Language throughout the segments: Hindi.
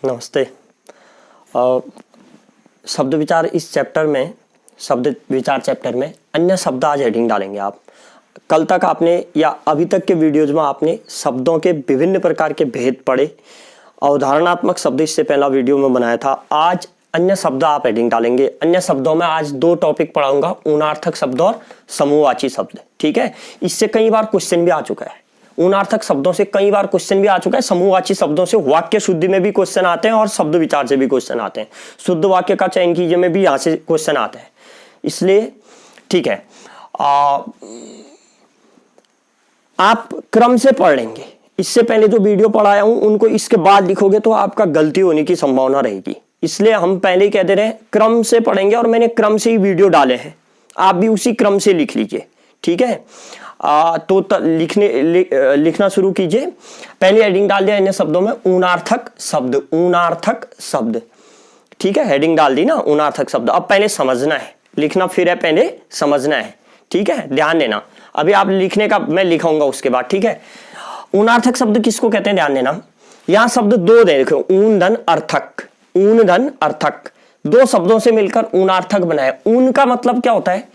नमस्ते। शब्द विचार इस चैप्टर में, शब्द विचार चैप्टर में अन्य शब्द आज हेडिंग डालेंगे आप। कल तक आपने या अभी तक के वीडियोज में आपने शब्दों के विभिन्न प्रकार के भेद पढ़े, अवधारणात्मक शब्द इससे पहला वीडियो में बनाया था। आज अन्य शब्द आप हेडिंग डालेंगे। अन्य शब्दों में आज दो टॉपिक पढ़ाऊंगा, ऊनार्थक शब्द और समूहवाची शब्द। ठीक है, इससे कई बार क्वेश्चन भी आ चुका है। ऊनार्थक शब्दों से कई बार क्वेश्चन भी आ चुका है। समूहवाची शब्दों से वाक्य शुद्धि में भी क्वेश्चन आते हैं और शब्द विचार से भी क्वेश्चन आते हैं। शुद्ध वाक्य का चयन कीजिए में भी यहाँ से क्वेश्चन आते हैं। इसलिए ठीक है, आप क्रम से पढ़ लेंगे। इससे पहले जो वीडियो पढ़ाया हूं उनको इसके बाद लिखोगे तो आपका गलती होने की संभावना रहेगी। इसलिए हम पहले ही कह दे रहे हैं क्रम से पढ़ेंगे और मैंने क्रम से ही वीडियो डाले हैं। आप भी उसी क्रम से लिख लीजिए। ठीक है, लिखना शुरू कीजिए। पहले हेडिंग डाल दिया अन्य शब्दों में ऊनार्थक शब्द। ऊनार्थक शब्द, ठीक है, हेडिंग डाल दी ना, ऊनार्थक शब्द। अब पहले समझना है, लिखना फिर है, पहले समझना है। ठीक है, ध्यान देना। अभी आप लिखने का मैं लिखाऊंगा उसके बाद। ठीक है, ऊनार्थक शब्द किसको कहते हैं ध्यान देना। यहां शब्द दो देखो, ऊन धन अर्थक। ऊन धन अर्थक दो शब्दों से मिलकर ऊनार्थक बना है। ऊन का मतलब क्या होता है?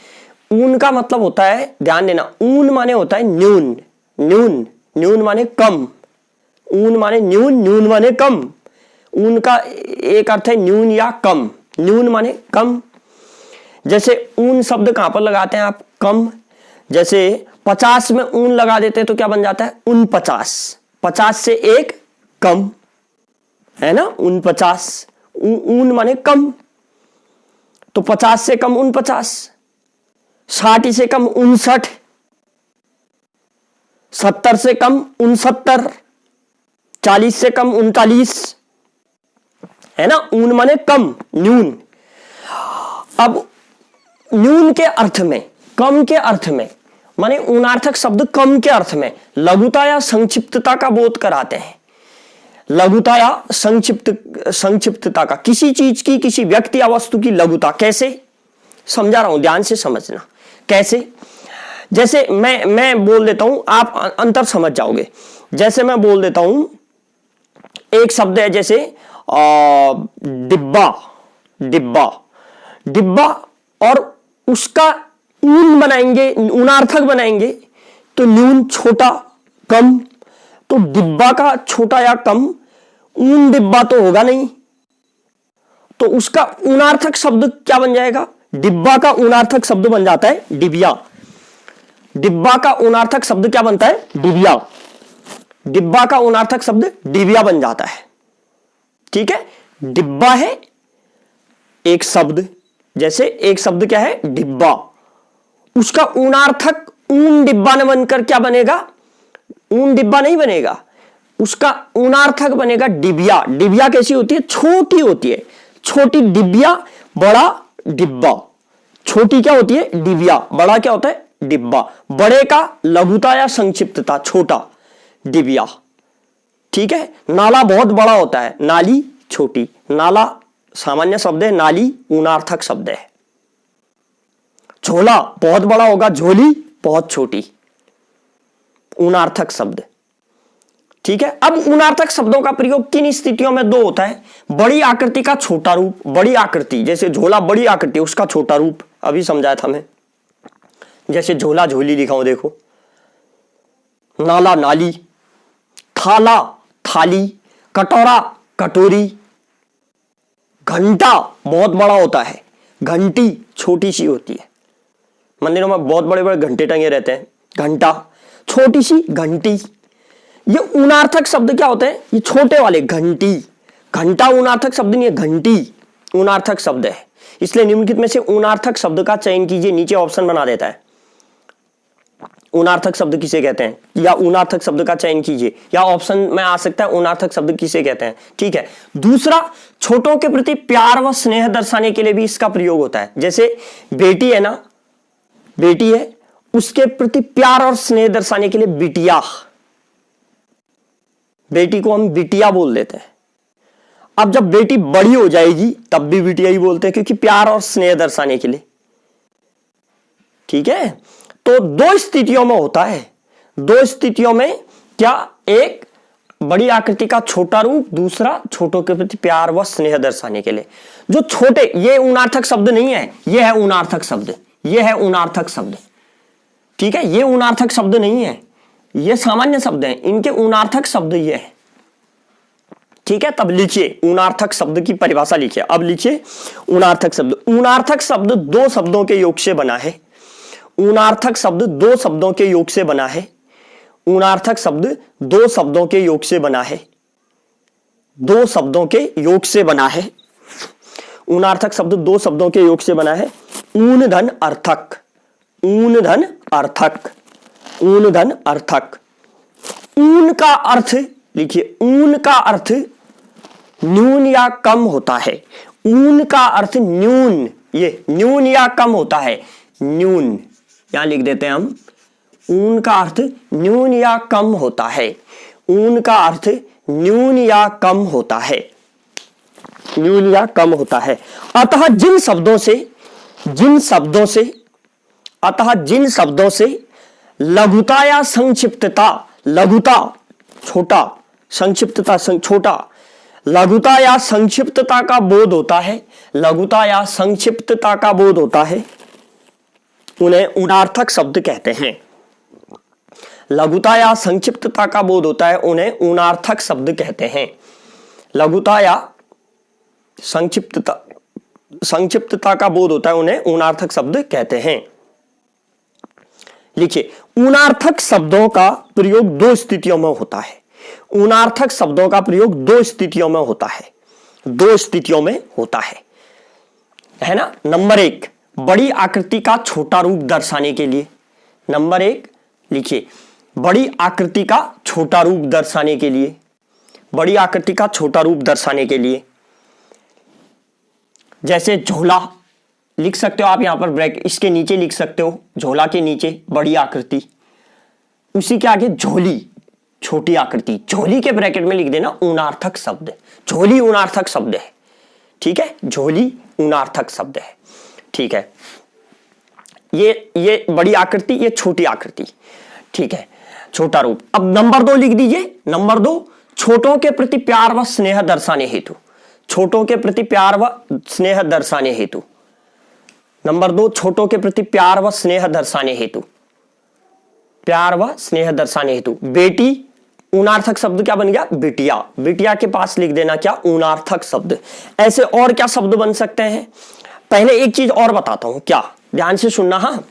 ऊन का मतलब होता है, ध्यान देना, ऊन माने होता है न्यून। न्यून, न्यून माने कम। ऊन माने न्यून, न्यून माने कम। ऊन का एक अर्थ है न्यून या कम। न्यून माने कम। जैसे ऊन शब्द कहां पर लगाते हैं आप? कम। जैसे 50 में ऊन लगा देते हैं तो क्या बन जाता है? 49। 50 से एक कम है ना, 49। ऊन माने कम, तो 50 से कम 49। 60 से कम 59। 70 से कम 69। 40 से कम 39 है ना। ऊन माने कम, न्यून। अब न्यून के अर्थ में, कम के अर्थ में, माने ऊनार्थक शब्द कम के अर्थ में लघुता या संक्षिप्तता का बोध कराते हैं। लघुता या संक्षिप्तता का, किसी चीज की, किसी व्यक्ति या वस्तु की लघुता। कैसे समझा रहा हूं, ध्यान से समझना। कैसे? जैसे मैं बोल देता हूं, आप अंतर समझ जाओगे। जैसे मैं बोल देता हूं, एक शब्द है जैसे डिब्बा। डिब्बा, डिब्बा, और उसका ऊन बनाएंगे, ऊनार्थक बनाएंगे तो न्यून, छोटा, कम। तो डिब्बा का छोटा या कम, ऊन डिब्बा तो होगा नहीं, तो उसका ऊनार्थक शब्द क्या बन जाएगा? डिब्बा का ऊनार्थक शब्द बन जाता है डिबिया। डिब्बा का ऊनार्थक शब्द क्या बनता है? डिबिया। डिब्बा का ऊनार्थक शब्द डिबिया बन जाता है। ठीक है, डिब्बा है एक शब्द, जैसे एक शब्द क्या है? डिब्बा। उसका ऊनार्थक ऊन डिब्बा न बनकर क्या बनेगा? ऊन डिब्बा नहीं बनेगा, उसका ऊनार्थक बनेगा डिबिया। डिबिया कैसी होती है? छोटी होती है। छोटी डिबिया, बड़ा डिब्बा। छोटी क्या होती है? डिबिया। बड़ा क्या होता है? डिब्बा। बड़े का लघुता या संक्षिप्तता, छोटा, डिबिया। ठीक है, नाला बहुत बड़ा होता है, नाली छोटी। नाला सामान्य शब्द है, नाली ऊनार्थक शब्द है। झोला बहुत बड़ा होगा, झोली बहुत छोटी, ऊनार्थक शब्द। ठीक है, अब ऊनार्थक शब्दों का प्रयोग किन स्थितियों में दो होता है? बड़ी आकृति का छोटा रूप। बड़ी आकृति, जैसे झोला बड़ी आकृति, उसका छोटा रूप अभी समझाया था मैं। जैसे झोला झोली लिखा हूं, देखो। नाला नाली, थाला थाली, कटोरा कटोरी। घंटा बहुत बड़ा होता है, घंटी छोटी सी होती है। मंदिरों में बहुत बड़े बड़े घंटे टंगे रहते हैं, घंटा। छोटी सी घंटी, ये ऊनार्थक शब्द क्या होते हैं? ये छोटे वाले, घंटी। घंटा ऊनार्थक शब्द नहीं है, घंटी ऊनार्थक शब्द है। इसलिए निम्नलिखित में से ऊनार्थक शब्द का चयन कीजिए। नीचे ऑप्शन बना देता है, ऊनार्थक शब्द किसे कहते हैं, या ऊनार्थक शब्द का चयन कीजिए, या ऑप्शन में आ सकता है ऊनार्थक शब्द किसे कहते हैं। ठीक है, दूसरा, छोटों के प्रति प्यार व स्नेह दर्शाने के लिए भी इसका प्रयोग होता है। जैसे बेटी है ना, बेटी है, उसके प्रति प्यार और स्नेह दर्शाने के लिए बिटिया। बेटी को हम बिटिया बोल देते हैं। अब जब बेटी बड़ी हो जाएगी तब भी बिटिया ही बोलते हैं, क्योंकि प्यार और स्नेह दर्शाने के लिए। ठीक है, तो दो स्थितियों में होता है। दो स्थितियों में क्या? एक बड़ी आकृति का छोटा रूप, दूसरा छोटों के प्रति प्यार व स्नेह दर्शाने के लिए। जो छोटे, ये उनार्थक शब्द नहीं है, ये है उनार्थक शब्द, ये है उनार्थक शब्द, ठीक है। ये उनार्थक शब्द नहीं है, ये सामान्य शब्द हैं, इनके उनार्थक शब्द ये है, ठीक है। तब लिखिए उनार्थक शब्द की परिभाषा लिखिए। अब लिखिए उनार्थक शब्द। उनार्थक शब्द दो शब्दों के योग से बना है। उनार्थक शब्द दो शब्दों के योग से बना है। उनार्थक शब्द दो शब्दों के योग से बना है। दो शब्दों के योग से बना है। उनार्थक शब्द दो शब्दों के योग से बना है। ऊन धन अर्थक, ऊन धन अर्थक, ऊन धन अर्थक। ऊन का अर्थ लिखिए, ऊन का अर्थ न्यून या कम होता है। ऊन का अर्थ न्यून, ये न्यून या कम होता है। न्यून यहां लिख देते हैं हम। ऊन का अर्थ न्यून या कम होता है। ऊन का अर्थ न्यून या कम होता है। न्यून या कम होता है। अतः जिन शब्दों से अतः जिन शब्दों से लघुता या संक्षिप्तता, लघुता छोटा, संक्षिप्तता छोटा, लघुता या संक्षिप्तता का बोध होता है, लघुता या संक्षिप्तता का बोध होता है, उन्हें उनार्थक शब्द कहते हैं। लघुता या संक्षिप्तता का बोध होता है, उन्हें उनार्थक शब्द कहते हैं। लघुता या संक्षिप्तता का बोध होता है, उन्हें उनार्थक शब्द कहते हैं। लिखिए, उनार्थक शब्दों का प्रयोग दो स्थितियों में होता है। उनार्थक शब्दों का प्रयोग दो स्थितियों में होता है, दो स्थितियों में होता है ना। नंबर एक, बड़ी आकृति का छोटा रूप दर्शाने के लिए। नंबर एक लिखिए, बड़ी आकृति का छोटा रूप दर्शाने के लिए, बड़ी आकृति का छोटा रूप दर्शाने के लिए। जैसे झोला लिख सकते हो आप, यहां पर ब्रैकेट इसके नीचे लिख सकते हो, झोला के नीचे बड़ी आकृति, उसी के आगे झोली छोटी आकृति, झोली के ब्रैकेट में लिख देना उनार्थक शब्द। झोली उनार्थक शब्द है, ठीक है, झोली उनार्थक शब्द है, ठीक है। ये बड़ी आकृति, ये छोटी आकृति, ठीक है, छोटा रूप। अब नंबर दो लिख दीजिए। नंबर दो, छोटों के प्रति प्यार व स्नेह दर्शाने हेतु, छोटों के प्रति प्यार व स्नेह दर्शाने हेतु। नंबर दो, छोटों के प्रति प्यार व स्नेह दर्शाने हेतु, प्यार व स्नेह दर्शाने हेतु। बेटी उनार्थक शब्द क्या बन गया, बिटिया, बिटिया के पास लिख देना क्या, उनार्थक शब्द। ऐसे और क्या शब्द बन सकते हैं। पहले एक चीज और बताता हूं, क्या, ध्यान से सुनना। हाँ,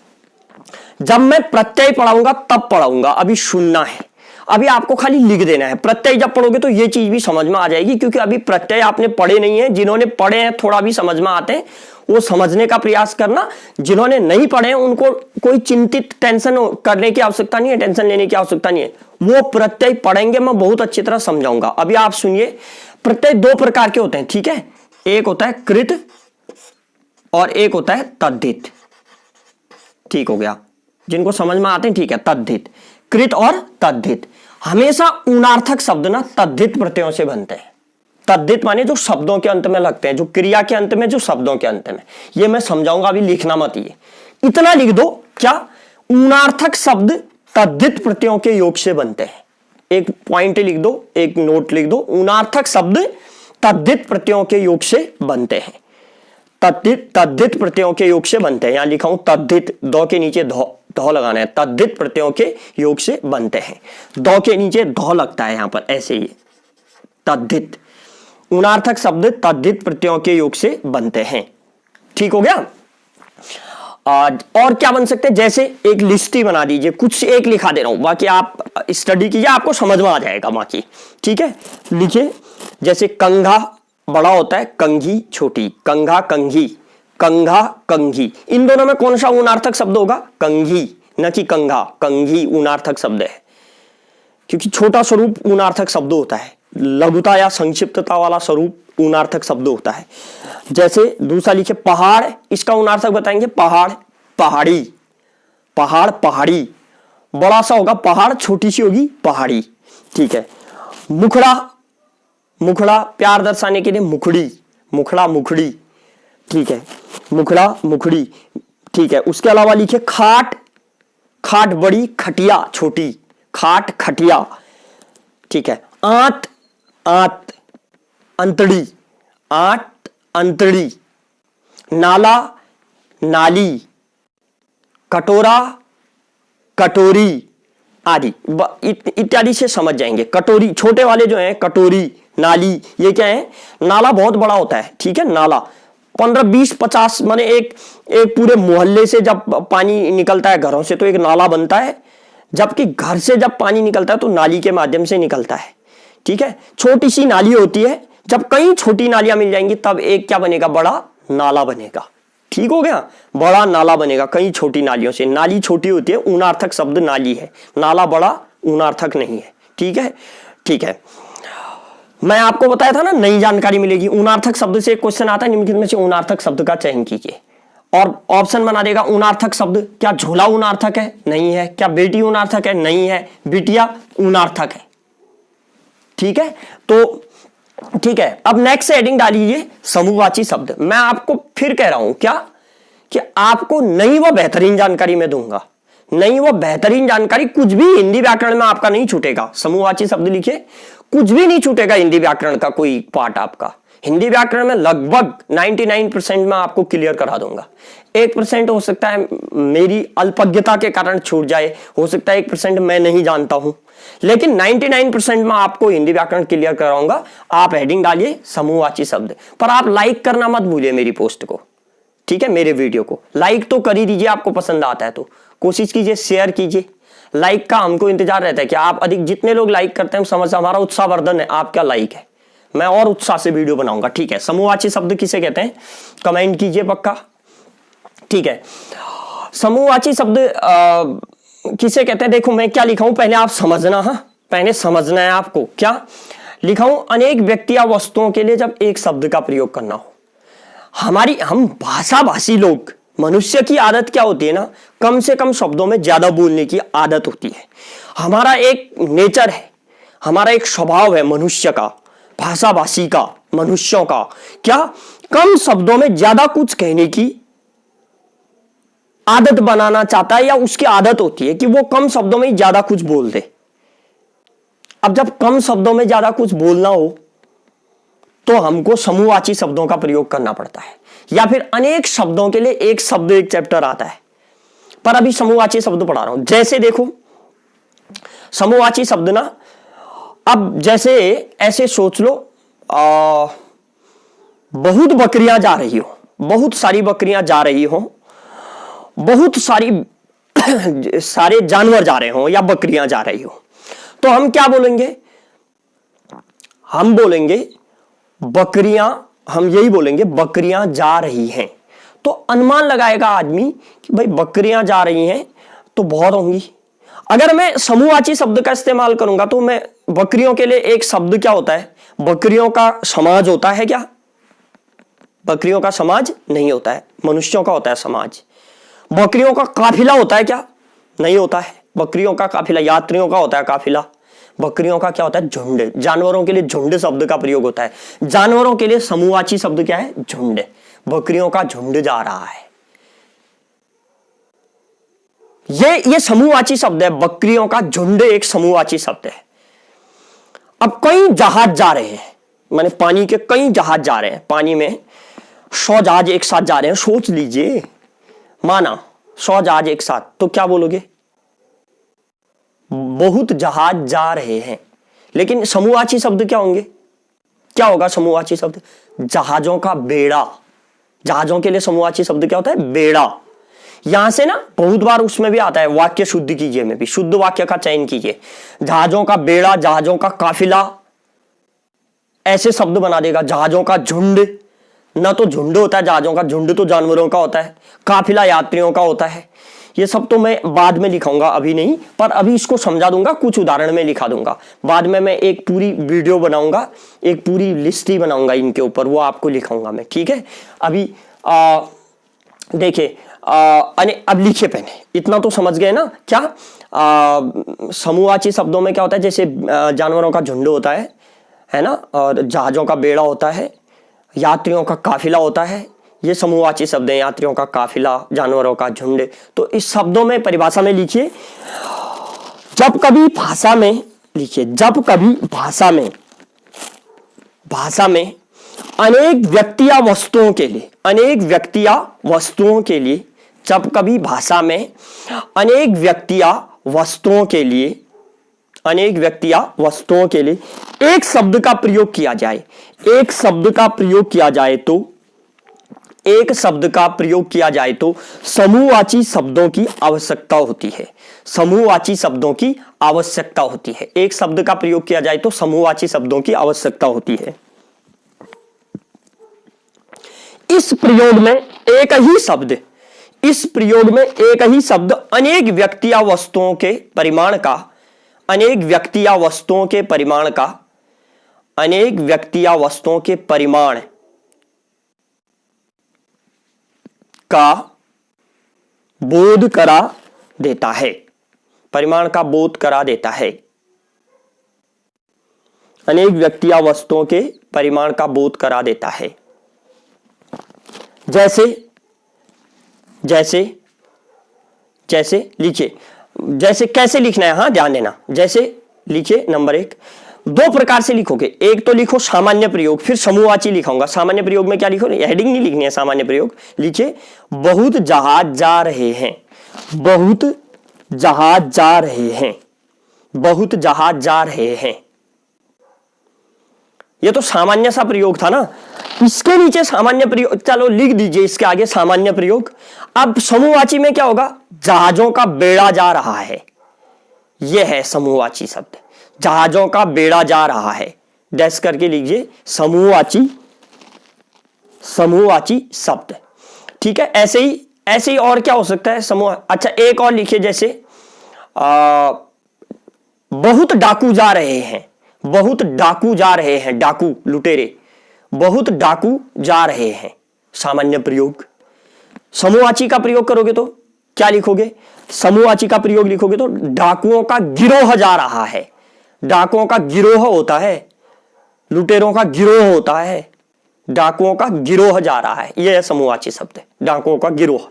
जब मैं प्रत्यय पढ़ाऊंगा तब पढ़ाऊंगा, अभी सुनना है, अभी आपको खाली लिख देना है। प्रत्यय जब पढ़ोगे तो ये चीज भी समझ में आ जाएगी, क्योंकि अभी प्रत्यय आपने पढ़े नहीं है। जिन्होंने पढ़े हैं थोड़ा भी समझ में आते हैं, वो समझने का प्रयास करना। जिन्होंने नहीं पढ़े हैं उनको कोई चिंतित टेंशन करने की आवश्यकता नहीं है, टेंशन लेने की आवश्यकता नहीं है। वो प्रत्यय पढ़ेंगे, मैं बहुत अच्छी तरह समझाऊंगा। अभी आप सुनिए, प्रत्यय दो प्रकार के होते हैं, ठीक है। एक होता है कृत और एक होता है तद्धित, ठीक हो गया। जिनको समझ में आते हैं ठीक है, तद्धित, कृत और तद्धित। हमेशा उनार्थक शब्द ना तद्धित प्रत्ययों से बनते हैं। तद्धित माने जो शब्दों के अंत में लगते हैं, जो क्रिया के अंत में, जो शब्दों के अंत में। ये मैं समझाऊंगा, अभी लिखना मत। ये इतना लिख दो, क्या, उनार्थक शब्द तद्धित प्रत्ययों के योग से बनते हैं। एक पॉइंट लिख दो, एक नोट लिख दो, उनार्थक शब्द तद्धित प्रत्ययों के योग से बनते हैं। तद्धित प्रत्ययों के योग से बनते हैं। यहां लिखा हूं तद्धित, दो के नीचे धौ लगाना है। तद्धित प्रत्ययों के योग से बनते हैं, दो के नीचे धौ लगता है यहां पर, ऐसे ही तद्धित। उनार्थक शब्द तद्धित प्रत्ययों के योग से बनते हैं, ठीक हो गया। और क्या बन सकते हैं, जैसे एक लिस्ट ही बना दीजिए, कुछ एक लिखा दे रहा हूं, बाकी आप स्टडी कीजिए, आपको समझ में आ जाएगा बाकी, ठीक है। लिखिए, जैसे कंघा बड़ा होता है, कंघी छोटी, कंघा कंघी, कंघा कंघी। इन दोनों में कौन सा उनार्थक शब्द होगा, कंघी, न कि कंघा। कंघी उनार्थक शब्द है, क्योंकि छोटा स्वरूप उनार्थक शब्द होता है। लघुता या संक्षिप्तता वाला स्वरूप उनार्थक शब्द होता है। जैसे दूसरा लिखे पहाड़, इसका उनार्थक बताएंगे, पहाड़ पहाड़ी, पहाड़ पहाड़ी। बड़ा सा होगा पहाड़, छोटी सी होगी पहाड़ी, ठीक है। मुखड़ा, मुखड़ा प्यार दर्शाने के लिए मुखड़ी, मुखड़ा मुखड़ी, ठीक है, मुखड़ा मुखड़ी, ठीक है। उसके अलावा लिखे खाट, खाट बड़ी, खटिया छोटी, खाट खटिया, ठीक है। आंत, आंत, अंतड़ी, आंत, अंतड़ी, नाला, नाली, कटोरा, कटोरी आदि इत्यादि से समझ जाएंगे। कटोरी, छोटे वाले जो हैं कटोरी, नाली, ये क्या है? नाला बहुत बड़ा होता है, ठीक है। नाला 15, 20, 50 माने एक पूरे मोहल्ले से जब पानी निकलता है घरों से तो एक नाला बनता है, जबकि घर से जब पानी निकलता है तो नाली के माध्यम से निकलता है, ठीक है। छोटी सी नाली होती है, जब कई छोटी नालियां मिल जाएंगी तब एक क्या बनेगा? बड़ा नाला बनेगा, ठीक हो गया। बड़ा नाला बनेगा कई छोटी नालियों से। नाली छोटी होती है, ऊनार्थक शब्द नाली है, नाला बड़ा ऊनार्थक नहीं है, ठीक है। ठीक है, मैं आपको बताया था ना नई जानकारी मिलेगी। ऊनार्थक शब्द से एक क्वेश्चन आता है, निम्नलिखित में से ऊनार्थक शब्द का चयन कीजिए, और ऑप्शन बना देगा। ऊनार्थक शब्द, क्या झोला ऊनार्थक है? नहीं है। क्या बेटी ऊनार्थक है? नहीं है। बिटिया ऊनार्थक है, ठीक है। तो ठीक है, अब नेक्स्ट से हेडिंग डालिए समूहवाची शब्द। मैं आपको फिर कह रहा हूं क्या कि आपको नई व बेहतरीन जानकारी मैं दूंगा। नई व बेहतरीन जानकारी, कुछ भी हिंदी व्याकरण में आपका नहीं छूटेगा। समूहवाची शब्द लिखिए, कुछ भी नहीं छूटेगा हिंदी व्याकरण का कोई पार्ट आपका। हिंदी व्याकरण में लगभग 99% में आपको क्लियर करा दूंगा। 1% हो सकता है मेरी अल्पज्ञता के कारण छूट जाए, हो सकता है 1% मैं नहीं जानता हूं, लेकिन 99% में आपको हिंदी व्याकरण क्लियर कराऊंगा। आप हेडिंग डालिए समूहवाची शब्द, पर आप लाइक करना मत भूलिए मेरी पोस्ट को, ठीक है। मेरे वीडियो को लाइक तो कर ही दीजिए, आपको पसंद आता है तो कोशिश कीजिए, शेयर कीजिए। लाइक का हमको इंतजार रहता है कि आप अधिक, जितने लोग लाइक करते हैं समझ हमारा उत्साहवर्धन है। आपका लाइक है, मैं और उत्साह से वीडियो बनाऊंगा, ठीक है। समूहवाची शब्द किसे कहते हैं? कमेंट कीजिए पक्का, ठीक है। समूहवाची शब्द किसे कहते हैं? देखो मैं क्या लिखा हूं, पहले आप समझना। हाँ, पहले समझना है आपको। क्या लिखा हूं? अनेक व्यक्ति या वस्तुओं के लिए जब एक शब्द का प्रयोग करना हो। हम भाषा भाषी लोग, मनुष्य की आदत क्या होती है ना, कम से कम शब्दों में ज्यादा बोलने की आदत होती है। हमारा एक नेचर है, हमारा एक स्वभाव है मनुष्य का, भाषा भाषी का, मनुष्यों का, क्या कम शब्दों में ज्यादा कुछ कहने की आदत बनाना चाहता है, या उसकी आदत होती है कि वो कम शब्दों में ही ज्यादा कुछ बोल दे। अब जब कम शब्दों में ज्यादा कुछ बोलना हो तो हमको समूहवाची शब्दों का प्रयोग करना पड़ता है, या फिर अनेक शब्दों के लिए एक शब्द एक चैप्टर आता है। पर अभी समूहवाची शब्द पढ़ा रहा हूं। जैसे देखो समूहवाची शब्द ना, अब जैसे ऐसे सोच लो, बहुत बकरियां जा रही हो, बहुत सारी बकरियां जा रही हो, बहुत सारे जानवर जा रहे हो या बकरियां जा रही हो, तो हम क्या बोलेंगे? हम बोलेंगे बकरियां, हम यही बोलेंगे बकरियां जा रही हैं। तो अनुमान लगाएगा आदमी कि भाई बकरियां जा रही हैं तो बहुत होंगी। अगर मैं समूहवाची शब्द का इस्तेमाल करूंगा तो मैं बकरियों के लिए एक शब्द क्या होता है? बकरियों का समाज होता है क्या? बकरियों का समाज नहीं होता है, मनुष्यों का होता है समाज। बकरियों का काफिला होता है क्या? नहीं होता है। बकरियों का काफिला यात्रियों का होता है काफिला। बकरियों का क्या होता है? झुंड। जानवरों के लिए झुंड शब्द का प्रयोग होता है। जानवरों के लिए समूहवाची शब्द क्या है? झुंड। बकरियों का झुंड जा रहा है, ये समूहवाची शब्द है। बकरियों का झुंड एक समूहवाची शब्द है। अब कई जहाज जा रहे हैं, माने पानी के कई जहाज जा रहे हैं, पानी में 100 जहाज एक साथ जा रहे हैं। सोच लीजिए, माना 100 जहाज एक साथ, तो क्या बोलोगे? बहुत जहाज जा रहे हैं। लेकिन समूहवाची शब्द क्या होंगे? क्या होगा समूहवाची शब्द? जहाजों का बेड़ा। जहाजों के लिए समूहवाची शब्द क्या होता है? बेड़ा। यहां से ना बहुत बार उसमें भी आता है, वाक्य शुद्ध कीजिए में भी, शुद्ध वाक्य का चयन कीजिए। जहाजों का बेड़ा, जहाजों का काफिला, ऐसे शब्द बना देगा। जहाजों का झुंड, ना तो झुंड होता है जहाजों का, झुंड तो जानवरों का होता है, काफिला यात्रियों का होता है। ये सब तो मैं बाद में लिखाऊंगा, अभी नहीं, पर अभी इसको समझा दूंगा, कुछ उदाहरण में लिखा दूंगा। बाद में मैं एक पूरी वीडियो बनाऊंगा, एक पूरी लिस्ट ही बनाऊंगा इनके ऊपर, वो आपको लिखाऊंगा मैं, ठीक है। अभी देखिए, अब लिखिए पहले, इतना तो समझ गए ना। क्या समूहवाची शब्दों में क्या होता है? जैसे जानवरों का झुंड होता है ना, और जहाजों का बेड़ा होता है, यात्रियों का काफिला होता है। ये समूहवाची शब्द हैं, यात्रियों का काफिला, जानवरों का झुंड। तो इस शब्दों में परिभाषा में लिखिए, जब कभी भाषा में लिखिए, जब कभी भाषा में अनेक व्यक्ति या वस्तुओं के लिए, अनेक व्यक्ति या वस्तुओं के लिए, जब कभी भाषा में अनेक व्यक्ति या वस्तुओं के लिए, अनेक व्यक्ति या वस्तुओं के लिए एक शब्द का प्रयोग किया जाए, एक शब्द का प्रयोग किया जाए तो, एक शब्द का प्रयोग किया जाए तो समूहवाची शब्दों की आवश्यकता होती है। समूहवाची शब्दों की आवश्यकता होती है। एक शब्द का प्रयोग किया जाए तो समूहवाची शब्दों की आवश्यकता होती है। इस प्रयोग में एक ही शब्द, इस प्रयोग में एक ही शब्द अनेक व्यक्ति या वस्तुओं के परिमाण का, अनेक व्यक्ति या वस्तुओं के परिमाण का, अनेक व्यक्ति या वस्तुओं के परिमाण का बोध करा देता है, परिमाण का बोध करा देता है। अनेक व्यक्ति या वस्तुओं के परिमाण का बोध करा देता है। जैसे जैसे जैसे लिखिए, जैसे कैसे लिखना है, हाँ ध्यान देना। जैसे लिखिए, नंबर 1, 2 प्रकार से लिखोगे। एक तो लिखो सामान्य प्रयोग, फिर समूहवाची लिखाऊंगा। सामान्य प्रयोग में क्या लिखो, हेडिंग नहीं लिखनी है, सामान्य प्रयोग लिखिए, बहुत जहाज जा रहे हैं, बहुत जहाज जा रहे हैं, बहुत जहाज जा रहे हैं। ये तो सामान्य सा प्रयोग था ना, इसके नीचे सामान्य प्रयोग, चलो लिख दीजिए इसके आगे सामान्य प्रयोग। अब समूहवाची में क्या होगा, जहाजों का बेड़ा जा रहा है, यह है समूहवाची शब्द, जहाजों का बेड़ा जा रहा है, डैश करके लीजिए, समूहवाची, समूहवाची शब्द। ठीक है, ऐसे ही और क्या हो सकता है समूह। अच्छा, एक और लिखिए, जैसे बहुत डाकू जा रहे हैं, बहुत डाकू जा रहे हैं, डाकू लुटेरे, बहुत डाकू जा रहे हैं, सामान्य प्रयोग। समूहवाची का प्रयोग करोगे तो क्या लिखोगे, समूहवाची का प्रयोग लिखोगे तो डाकुओं का गिरोह जा रहा है, डाकुओं का गिरोह होता है, लुटेरों का गिरोह होता है, डाकुओं का गिरोह जा रहा है, यह है समूहवाची शब्द, डाकुओं का गिरोह।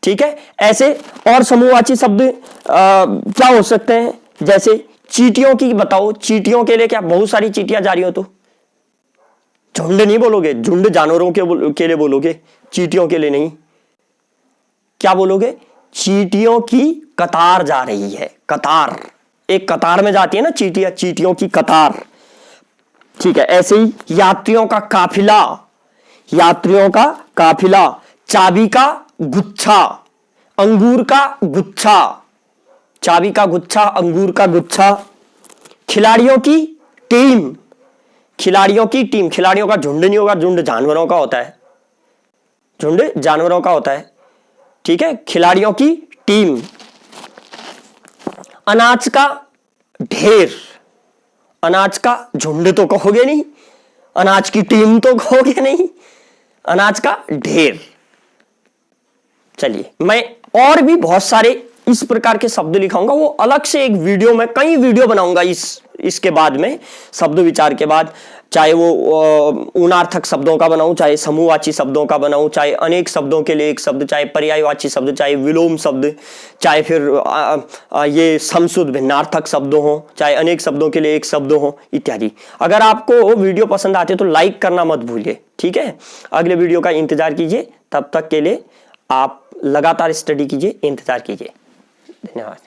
ठीक है, ऐसे और समूहवाची शब्द क्या हो सकते हैं, जैसे चींटियों की बताओ, चींटियों के लिए क्या, बहुत सारी चींटियां जा रही हो तो झुंड नहीं बोलोगे, झुंड जानवरों के लिए बोलोगे, चींटियों के लिए नहीं। क्या बोलोगे, चींटियों की कतार जा रही है, कतार, एक कतार में जाती है ना चींटियां, चींटियों की कतार। ठीक है, ऐसे ही यात्रियों का काफिला, यात्रियों का काफिला, चाबी का गुच्छा, अंगूर का गुच्छा, चाबी का गुच्छा, अंगूर का गुच्छा। खिलाड़ियों की टीम, खिलाड़ियों की टीम, खिलाड़ियों का झुंड नहीं होगा, झुंड जानवरों का होता है, झुंड जानवरों का होता है। ठीक है, खिलाड़ियों की टीम। अनाज का ढेर, अनाज का झुंड तो कहोगे नहीं, अनाज की टीम तो कहोगे नहीं, अनाज का ढेर। चलिए, मैं और भी बहुत सारे इस प्रकार के शब्द लिखाऊंगा, वो अलग से एक वीडियो में, कई वीडियो बनाऊंगा इसके बाद में, शब्द विचार के बाद, चाहे वो ऊणार्थक शब्दों का बनाऊं, चाहे समूहवाची शब्दों का बनाऊं, चाहे अनेक शब्दों के लिए एक शब्द, चाहे पर्यायवाची शब्द, चाहे विलोम शब्द, चाहे फिर ये समशुद्ध भिन्नार्थक शब्द हो, चाहे अनेक शब्दों के लिए एक शब्द हो, इत्यादि। अगर आपको वीडियो पसंद आते तो लाइक करना मत भूलिए। ठीक है, अगले वीडियो का इंतजार कीजिए, तब तक के लिए आप लगातार स्टडी कीजिए, इंतजार कीजिए। धन्यवाद।